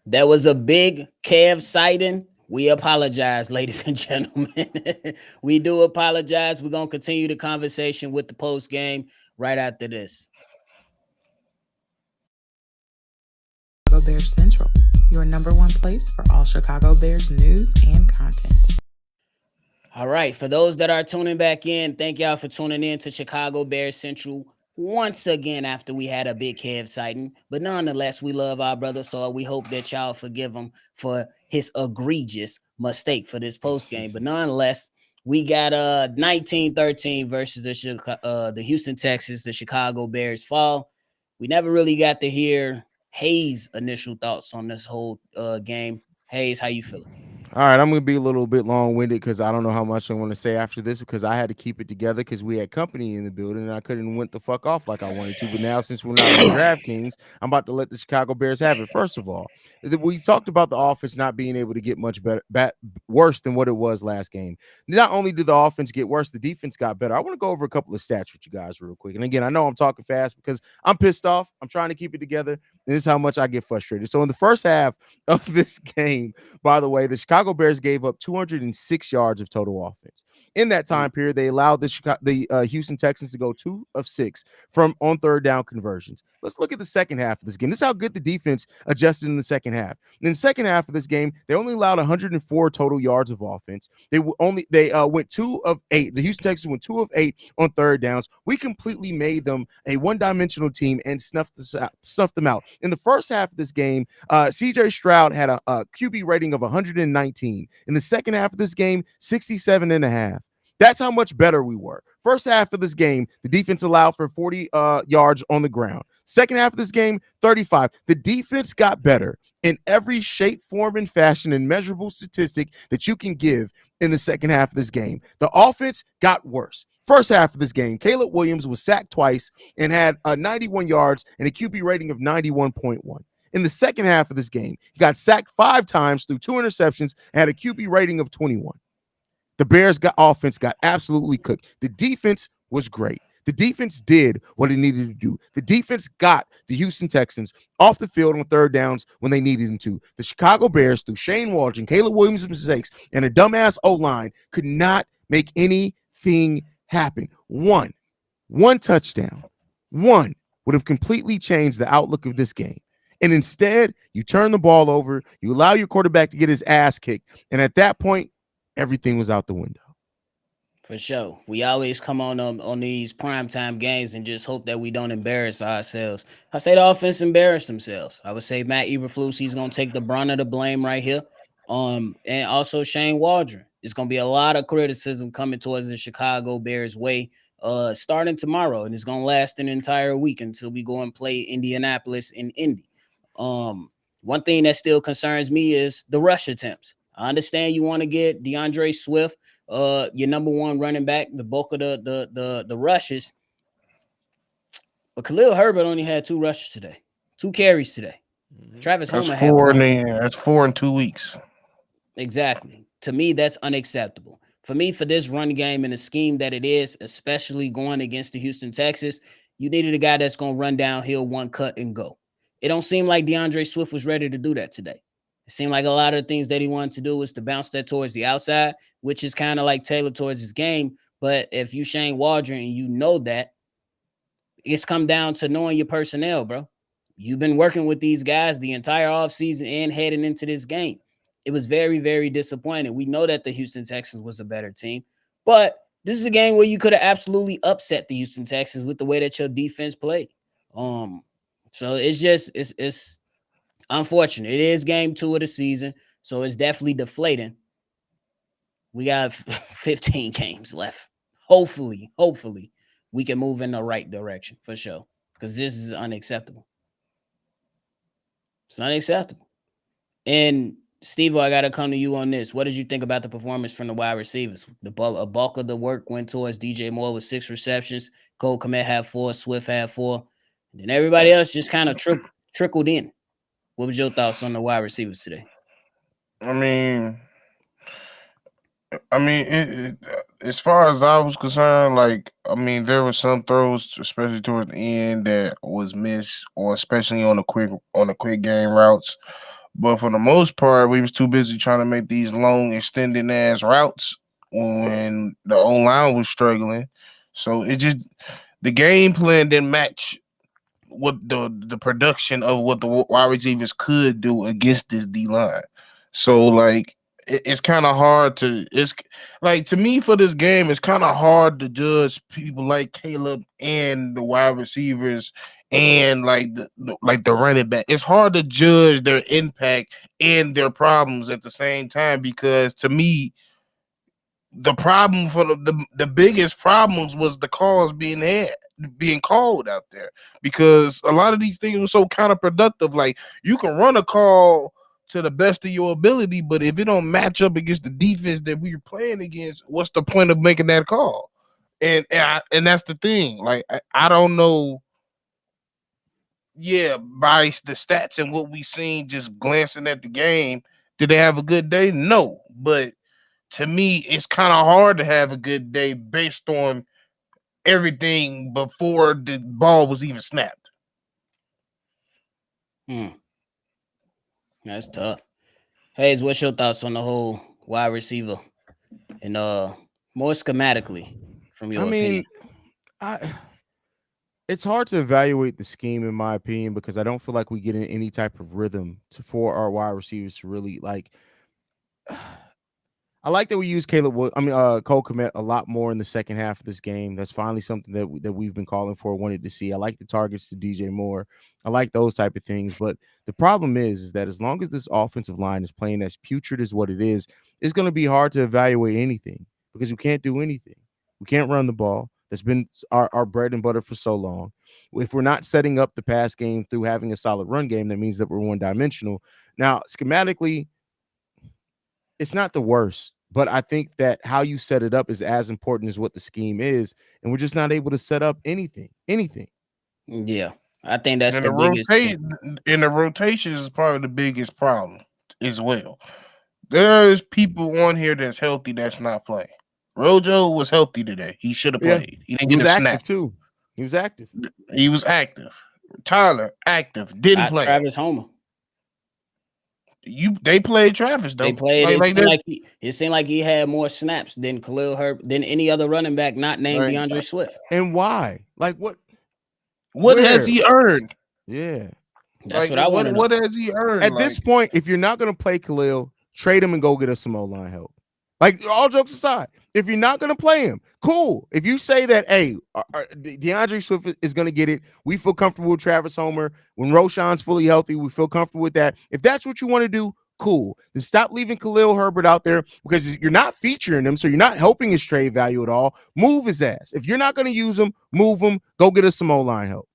There was a big Kev sighting. We apologize, ladies and gentlemen. We do apologize. We're going to continue the conversation with the post game right after this. Chicago Bears Central, your number one place for all Chicago Bears news and content. All right. For those that are tuning back in, thank y'all for tuning in to Chicago Bears Central once again after we had a big Kev sighting. But nonetheless, we love our brother, so we hope that y'all forgive him for his egregious mistake for this post game. But nonetheless, we got 19-13 versus the Houston Texans. The Chicago Bears fall. We never really got to hear Hayes' initial thoughts on this whole game. Hayes, how you feeling? All right, I'm going to be a little bit long-winded because I don't know how much I want to say after this because I had to keep it together because we had company in the building and I couldn't went the fuck off like I wanted to. But now since we're not on DraftKings, I'm about to let the Chicago Bears have it. First of all, we talked about the offense not being able to get much worse than what it was last game. Not only did the offense get worse, the defense got better. I want to go over a couple of stats with you guys real quick. And again, I know I'm talking fast because I'm pissed off. I'm trying to keep it together. And this is how much I get frustrated. So in the first half of this game, by the way, the Chicago Bears gave up 206 yards of total offense. In that time period, they allowed the Houston Texans to go 2 of 6 from on third down conversions. Let's look at the second half of this game. This is how good the defense adjusted in the second half. In the second half of this game, they only allowed 104 total yards of offense. They went 2 of 8. The Houston Texans went 2 of 8 on third downs. We completely made them a one-dimensional team and snuffed them out. In the first half of this game, CJ Stroud had a QB rating of 119. In the second half of this game, 67.5. That's how much better we were. First half of this game, the defense allowed for 40 yards on the ground. Second half of this game, 35. The defense got better in every shape, form, and fashion and measurable statistic that you can give in the second half of this game. The offense got worse. First half of this game, Caleb Williams was sacked twice and had 91 yards and a QB rating of 91.1. In the second half of this game, he got sacked 5 times through 2 interceptions and had a QB rating of 21. The Bears offense got absolutely cooked. The defense was great. The defense did what it needed to do. The defense got the Houston Texans off the field on third downs when they needed them to. The Chicago Bears, through Shane Waldron, Caleb Williams' mistakes, and a dumbass O-line, could not make anything happen. One touchdown, one would have completely changed the outlook of this game. And instead, you turn the ball over, you allow your quarterback to get his ass kicked, and at that point, everything was out the window. For sure. We always come on these primetime games and just hope that we don't embarrass ourselves. I say the offense embarrassed themselves. I would say Matt Eberflus, he's going to take the brunt of the blame right here. And also Shane Waldron. It's going to be a lot of criticism coming towards the Chicago Bears way starting tomorrow, and it's going to last an entire week until we go and play Indianapolis in Indy. One thing that still concerns me is the rush attempts. I understand you want to get DeAndre Swift, your number one running back, the bulk of the rushes. But Khalil Herbert only had 2 rushes today, 2 carries today. Travis That's Homer had 4 1. that's 4 in 2 weeks. Exactly. To me, that's unacceptable. For me, for this run game and the scheme that it is, especially going against the Houston Texans, you needed a guy that's going to run downhill, one cut, and go. It don't seem like DeAndre Swift was ready to do that today. It seemed like a lot of the things that he wanted to do was to bounce that towards the outside, which is kind of like tailored towards his game. But if you Shane Waldron and you know that, it's come down to knowing your personnel, bro. You've been working with these guys the entire offseason and heading into this game. It was very, very disappointing. We know that the Houston Texans was a better team, but this is a game where you could have absolutely upset the Houston Texans with the way that your defense played. So it's unfortunate. It is game 2 of the season, so it's definitely deflating. We got 15 games left. Hopefully, we can move in the right direction for sure, because this is unacceptable. It's unacceptable. And Steve, I got to come to you on this. What did you think about the performance from the wide receivers? A bulk of the work went towards DJ Moore with 6 receptions. Cole Kmet had 4. Swift had 4. And then everybody else just kind of trickled in. What was your thoughts on the wide receivers today? I mean, as far as I was concerned, there were some throws, especially towards the end, that was missed, or especially on the quick game routes. But for the most part, we was too busy trying to make these long, extended ass routes when the O line was struggling. So it just the game plan didn't match what the production of what the wide receivers could do against this D line. So like it's kind of hard to it's like to me for this game it's kind of hard to judge people like Caleb and the wide receivers and like the running back. It's hard to judge their impact and their problems at the same time because to me the problem for the biggest problems was the calls being called out there because a lot of these things were so counterproductive. Like you can run a call to the best of your ability, but if it don't match up against the defense that we're playing against, what's the point of making that call? And that's the thing. Like I don't know. Yeah, by the stats and what we seen, just glancing at the game, did they have a good day? No, but to me, it's kind of hard to have a good day based on everything before the ball was even snapped. That's tough. Hayes, what's your thoughts on the whole wide receiver and more schematically from I your opinion? mean, it's hard to evaluate the scheme in my opinion because I don't feel like we get in any type of rhythm for our wide receivers to really like. I like that we use Cole Kmet a lot more in the second half of this game. That's finally something that we've been calling for, wanted to see. I like the targets to DJ Moore. I like those type of things. But the problem is that as long as this offensive line is playing as putrid as what it is, it's going to be hard to evaluate anything because we can't do anything. We can't run the ball. That's been our bread and butter for so long. If we're not setting up the pass game through having a solid run game, that means that we're one-dimensional. Now, schematically, it's not the worst, but I think that how you set it up is as important as what the scheme is, and we're just not able to set up anything. Yeah, I think that's And the biggest thing. the rotations is probably the biggest problem as well. There's people on here that's healthy that's not playing. Rojo was healthy today. He should have Yeah, played. He didn't he get was a active snap. too. He was active. He was active. Tyler active didn't Not play. Travis Homer. They played Travis They though. played. Like like that. It seemed like he had more snaps than Khalil Herbert than any other running back not named Like DeAndre Swift. And why? Like what? what has Where? he earned? Yeah. That's Like what I want to know. what has he earned? At this point, if you're not going to play Khalil, trade him and go get us some O-line help. Like, all jokes aside, if you're not going to play him, cool. If you say that, hey, DeAndre Swift is going to get it, we feel comfortable with Travis Homer. When Roshan's fully healthy, we feel comfortable with that. If that's what you want to do, cool. Then stop leaving Khalil Herbert out there because you're not featuring him, so you're not helping his trade value at all. Move his ass. If you're not going to use him, move him. Go get us some O-line help.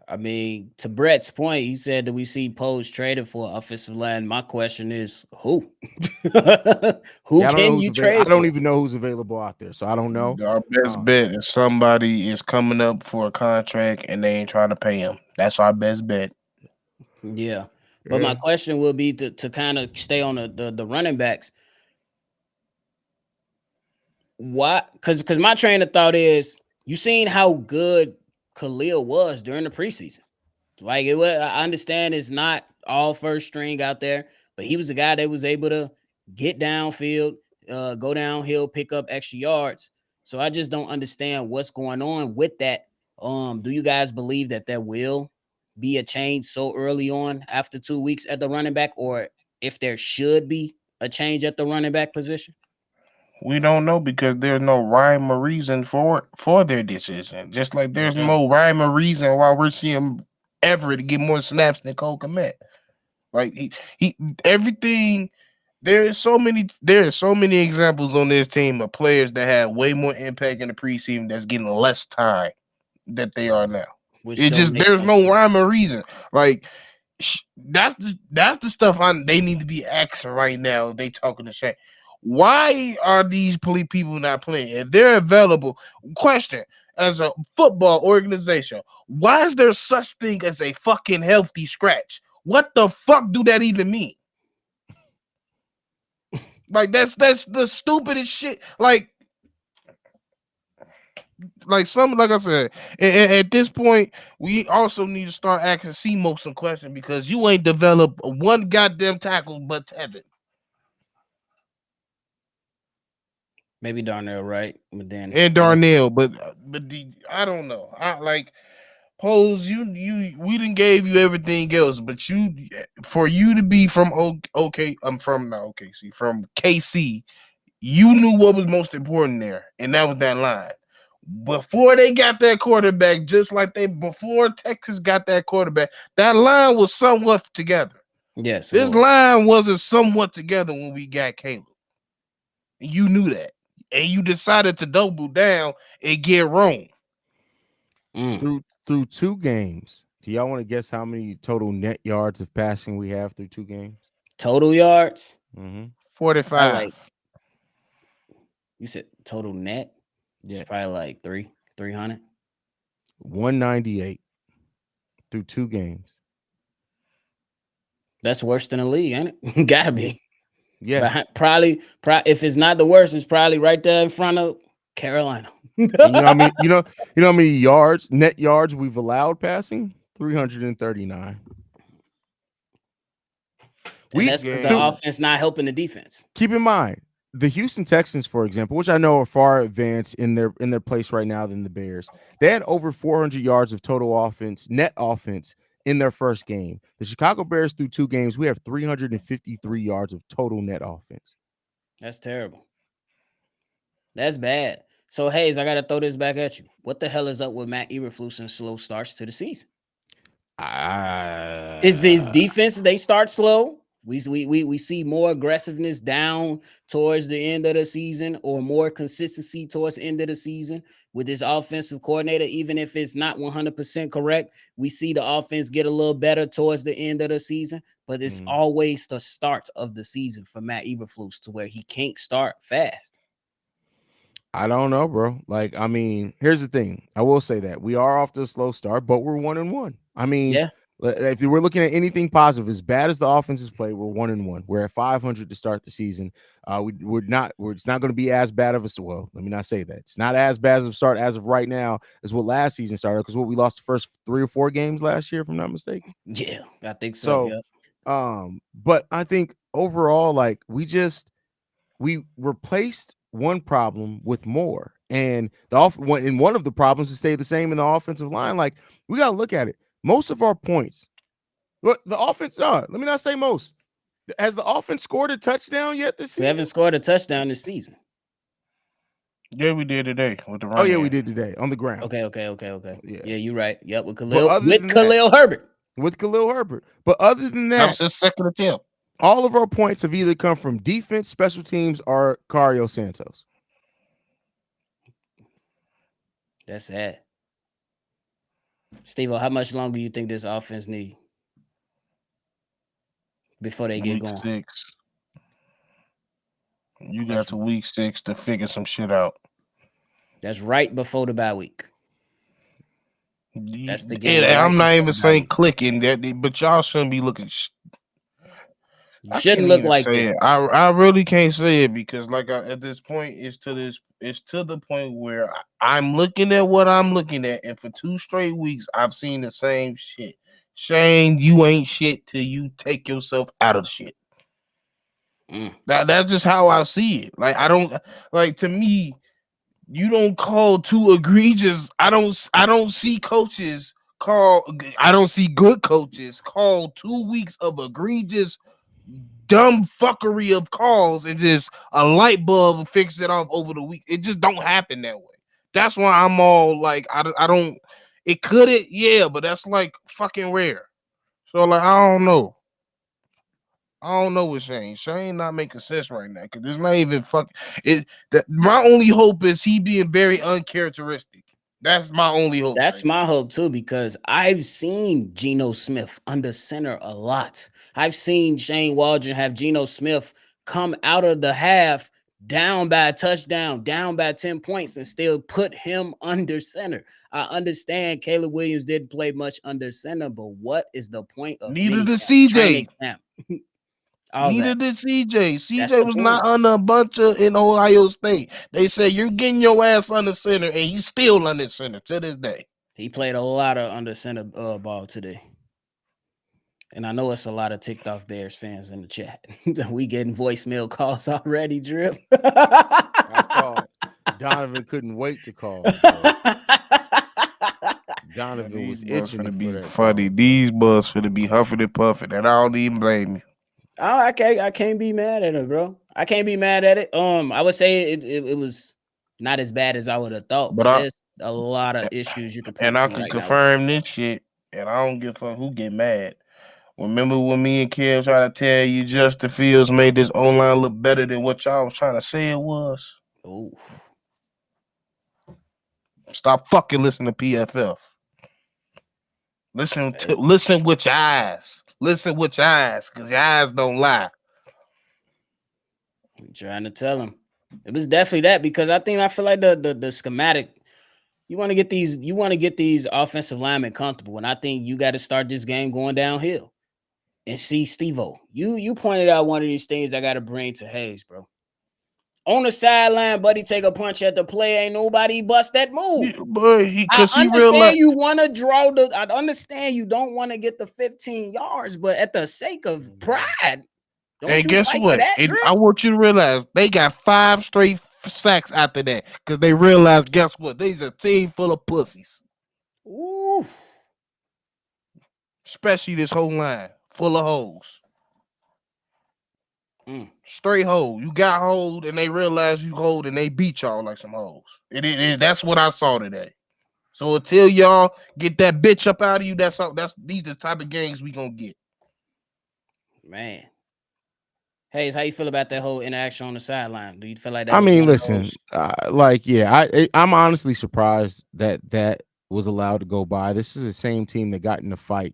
I mean, to Brett's point, he said that we see Poes traded for offensive line. My question is, who? Who can you trade? I don't even know who's available out there, so I don't know. Our best bet is somebody is coming up for a contract and they ain't trying to pay him. That's our best bet. Yeah. But my question will be to kind of stay on the running backs. Why? Because my train of thought is you seen how good Khalil was during the preseason. Like it was, I understand it's not all first string out there, but he was a guy that was able to get downfield, go downhill, pick up extra yards. So I just don't understand what's going on with that. Do you guys believe that there will be a change so early on after 2 weeks at the running back, or if there should be a change at the running back position? We don't know because there's no rhyme or reason for their decision. Just like there's Okay. no rhyme or reason why we're seeing Everett get more snaps than Cole Kmet. Like he everything. There are so many examples on this team of players that had way more impact in the preseason that's getting less time that they are now. Which It don't just make there's sense. no rhyme or reason. Like that's the stuff they need to be asking right now. If they talking to Shane. Why are these people not playing? If they're available, question as a football organization, why is there such thing as a fucking healthy scratch? What the fuck do that even mean? Like that's the stupidest shit. Like Like I said, at this point, we also need to start asking Semo some questions because you ain't developed one goddamn tackle but Tevin Maybe Darnell, right? But then and Darnell. I don't know. I like Pose. You we didn't gave you everything else, but for you to be from OK, I'm from not OKC, from KC. You knew what was most important there, and that was that line. Before they got that quarterback, just like before Texas got that quarterback, that line was somewhat together. yes, it This was. line wasn't somewhat together when we got Caleb. You knew that. And you decided to double down and get wrong. Through 2 games. Do y'all want to guess how many total net yards of passing we have through 2 games? Total yards. Mm-hmm. 45. Like you said, total net. Yeah, It's probably like 300. 198 through 2 games. That's worse than the league, ain't it? Gotta be. Yeah, Probably. If it's not the worst, it's probably right there in front of Carolina. and you know how many how many yards, net yards we've allowed passing? 339. And that's because the offense not helping the defense. Keep in mind the Houston Texans, for example, which I know are far advanced in their place right now than the Bears. They had over 400 yards of total offense, net offense in their first game. The Chicago Bears through 2 games, we have 353 yards of total net offense. That's terrible. That's bad. So Hayes, I gotta throw this back at you. What the hell is up with Matt Eberflus and slow starts to the season? Is his defense they start slow? We see more aggressiveness down towards the end of the season, or more consistency towards the end of the season with this offensive coordinator. Even if it's not 100% correct, we see the offense get a little better towards the end of the season. But it's always the start of the season for Matt Eberflus to where he can't start fast. I don't know, bro. Like, I mean, here's the thing. I will say that we are off to a slow start, but we're 1-1. I mean, yeah. If we're looking at anything positive, as bad as the offense is played, we're 1-1. We're at 500 to start the season. It's not going to be as bad of a well. Let me not say that it's not as bad of a start as of right now as what last season started, because what we lost the first 3 or 4 games last year, if I'm not mistaken. Yeah, I think so. Yeah. But I think overall, like we replaced one problem with more, and one of the problems to stay the same in the offensive line. Like we got to look at it. Most of our points, the offense. Let me not say most. Has the offense scored a touchdown yet this season? We haven't scored a touchdown this season. Yeah, we did today with the run. Oh yeah, we did today on the ground. Okay. Yeah, you're right. Yep, with Khalil Herbert. With Khalil Herbert. But other than that was his second attempt. All of our points have either come from defense, special teams, or Cario Santos. That's sad. Steve, how much longer do you think this offense need before they get going? 6. You got to week 6 to figure some shit out. That's right before the bye week. That's the game. And I'm not even saying clicking that, but y'all shouldn't be looking. You shouldn't look like this. I really can't say it because, like, at this point, it's to the point where I'm looking at what I'm looking at, and for 2 straight weeks, I've seen the same shit. Shane, you ain't shit till you take yourself out of shit. That's just how I see it. Like, I don't like, to me, you don't call 2 egregious. I don't see coaches call. I don't see good coaches call 2 weeks of egregious, dumb fuckery of calls and just a light bulb fix it off over the week. It just don't happen that way. That's why I'm all like, I don't. It couldn't, yeah, but that's like fucking rare. So like, I don't know. I don't know with Shane. Shane not making sense right now because it's not even fucking it. My only hope is he being very uncharacteristic. That's my only hope. That's my hope too, because I've seen Geno Smith under center a lot. I've seen Shane Waldron have Geno Smith come out of the half down by a touchdown, down by 10 points, and still put him under center. I understand Caleb Williams didn't play much under center, but what is the point of neither did CJ? All Neither that. did CJ. That's CJ the was point. not under a bunch of in Ohio State. They said you're getting your ass under center, and he's still under center to this day. He played a lot of under center ball today. And I know it's a lot of ticked off Bears fans in the chat. We getting voicemail calls already, Drip. I saw Donovan couldn't wait to call, bro. Man, Donovan these was boys itching finna for be that funny. call, bro. These boys finna be huffing and puffing, and I don't even blame you. Oh, I can't be mad at it, bro. I can't be mad at it. I would say it was not as bad as I would have thought, But but I there's a lot of issues you can and point I to can right now with this. confirm this shit, and I don't give a fuck who get mad. Remember when me and Kev tried to tell you Justin Fields made this online look better than what y'all was trying to say it was? Oh, Stop fucking listening to PFF. Listen with your eyes. Listen with your eyes, because your eyes don't lie. I'm trying to tell him. It was definitely that because I feel like the schematic. You want to get these offensive linemen comfortable, and I think you got to start this game going downhill. And see, Steve-O, you pointed out one of these things I got to bring to Hayes, bro. On the sideline, buddy, take a punch at the play. Ain't nobody bust that move. I Because he understand realized, you want to draw the. I understand you don't want to get the 15 yards, but at the sake of pride, don't and you guess fight for what? that, And Drip? I want you to realize they got 5 straight sacks after that because they realized, guess what? They's a team full of pussies, Ooh, especially this whole line full of hoes. mm, Straight hoe. You got hold, and they realize you hold, and they beat y'all like some hoes. That's what I saw today. So until y'all get that bitch up out of you, these the type of games we gonna get. man. Hayes, how you feel about that whole interaction on the sideline? Do you feel like that I was mean, one of listen, those? I'm honestly surprised that was allowed to go by. This is the same team that got in a fight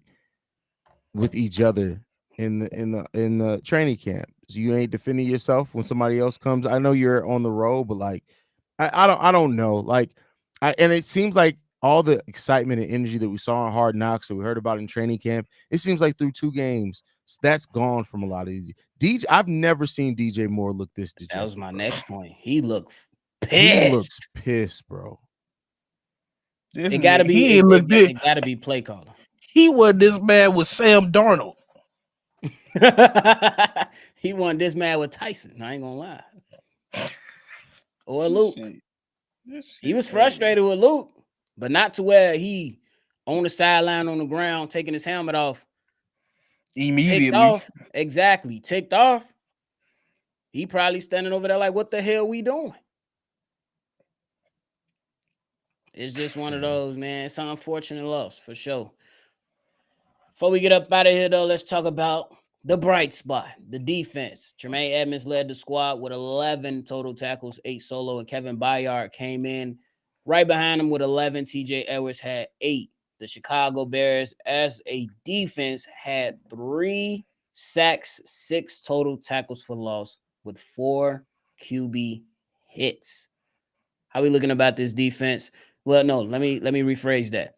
with each other in the training camp. So you ain't defending yourself when somebody else comes. I know you're on the road, but like I don't know. Like and it seems like all the excitement and energy that we saw on Hard Knocks that we heard about in training camp, it seems like through 2 games, that's gone from a lot of these. DJ, I've never seen DJ Moore look this That was dejected, my bro. next point. He looked He looks pissed. pissed, bro. This It gotta nigga, be he ain't look this. it gotta be play caller. He was this bad with Sam Darnold. He won this mad with Tyson. I ain't gonna lie. Or This Luke. shit- He was frustrated with Luke, but not to where he on the sideline on the ground taking his helmet off. Ticked Immediately. off. Exactly. Ticked off. He probably standing over there like, what the hell we doing? It's just one of those, man. It's an unfortunate loss for sure. Before we get up out of here, though, let's talk about the bright spot, the defense. Tremaine Edmonds led the squad with 11 total tackles, 8 solo, and Kevin Byard came in right behind him with 11. TJ Edwards had 8. The Chicago Bears, as a defense, had 3 sacks, 6 total tackles for loss with 4 QB hits. How we looking about this defense? Well, no, let me rephrase that.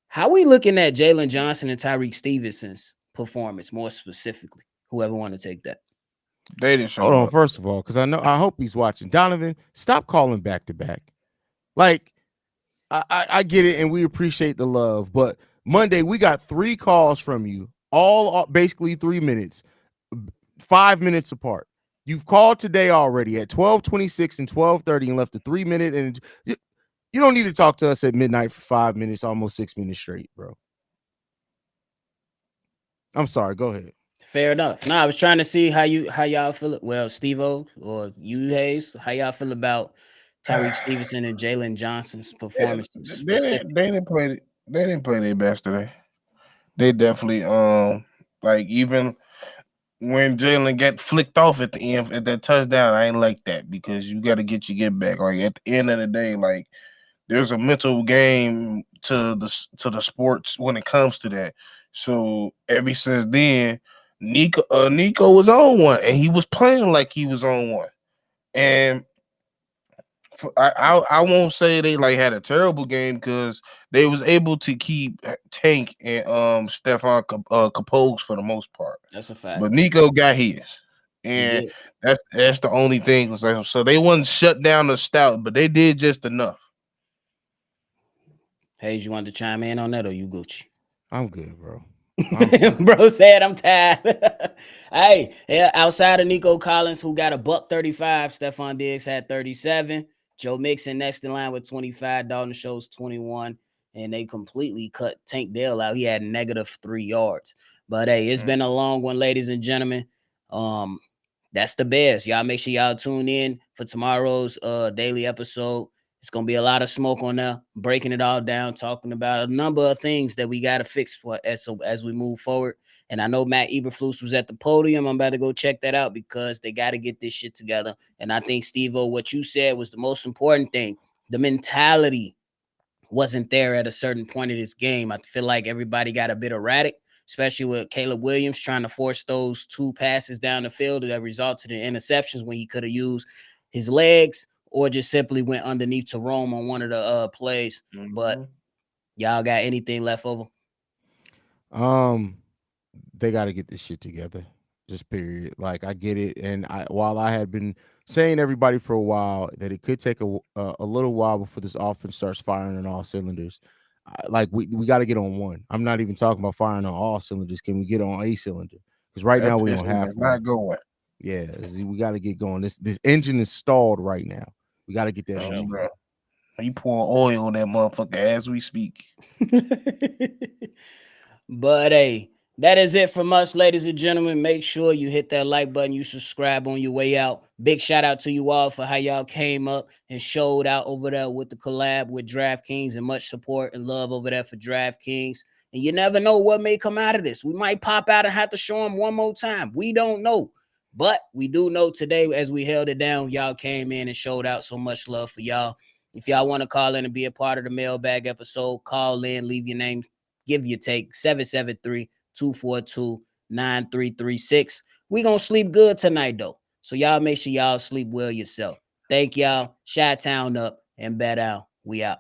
How we looking at Jalen Johnson and Tyreek Stevenson's performance more specifically? Whoever want to take that. They didn't show Hold on, up. first of all, because I hope he's watching. Donovan, stop calling back to back. Like, I get it, and we appreciate the love, but Monday we got 3 calls from you, all basically 3 minutes, 5 minutes apart. You've called today already at 12:26 and 12:30 and left a 3-minute, and you don't need to talk to us at midnight for 5 minutes, almost 6 minutes straight, bro. I'm sorry. Go ahead. Fair enough. No, I was trying to see how y'all feel. Well, Steve-O or you, Hayes, how y'all feel about Tyreek Stevenson and Jalen Johnson's performances specifically? They didn't play. They didn't play their best today. They definitely like even when Jalen got flicked off at the end at that touchdown, I ain't like that because you got to get back. Like at the end of the day, like there's a mental game to the sports when it comes to that. So ever since then, Nico was on one, and he was playing like he was on one. And I won't say they like had a terrible game because they was able to keep Tank and Stefan composed for the most part. That's a fact. But Nico got his, He and did. that's the only thing. So they wasn't shut down the stout, but they did just enough. Hayes, you want to chime in on that, or you Gucci? I'm good, bro. I'm tired. Bro said I'm tired. Hey, yeah, outside of Nico Collins, who got a $135, Stephon Diggs had 37. Joe Mixon next in line with 25. Dalton Schultz 21. And they completely cut Tank Dell out. He had -3 yards. But hey, it's been a long one, ladies and gentlemen. That's the best. Y'all make sure y'all tune in for tomorrow's daily episode. It's gonna be a lot of smoke on there, breaking it all down, talking about a number of things that we gotta fix for as we move forward. And I know Matt Eberflus was at the podium. I'm about to go check that out because they got to get this shit together. And I think, Steve-O, what you said was the most important thing. The mentality wasn't there at a certain point of this game. I feel like everybody got a bit erratic, especially with Caleb Williams trying to force those 2 passes down the field that resulted in interceptions when he could have used his legs or just simply went underneath to Rome on one of the plays. But y'all got anything left over? They got to get this shit together. Just period. Like, I get it, and while I had been saying to everybody for a while that it could take a little while before this offense starts firing on all cylinders. Like, we got to get on one. I'm not even talking about firing on all cylinders. Can we get on a cylinder? Because right now we don't have not going. Yeah, we got to get going. This engine is stalled right now. We got to get that shit. Bro. You pouring oil on that motherfucker as we speak. But hey, that is it from us, ladies and gentlemen. Make sure you hit that like button. You subscribe on your way out. Big shout out to you all for how y'all came up and showed out over there with the collab with DraftKings, and much support and love over there for DraftKings. And you never know what may come out of this. We might pop out and have to show them one more time. We don't know. But we do know today, as we held it down, y'all came in and showed out. So much love for y'all. If y'all want to call in and be a part of the mailbag episode, call in, leave your name, give your take, 773-242-9336. We gonna sleep good tonight, though. So y'all make sure y'all sleep well yourself. Thank y'all. Chi-Town up and bet out. We out.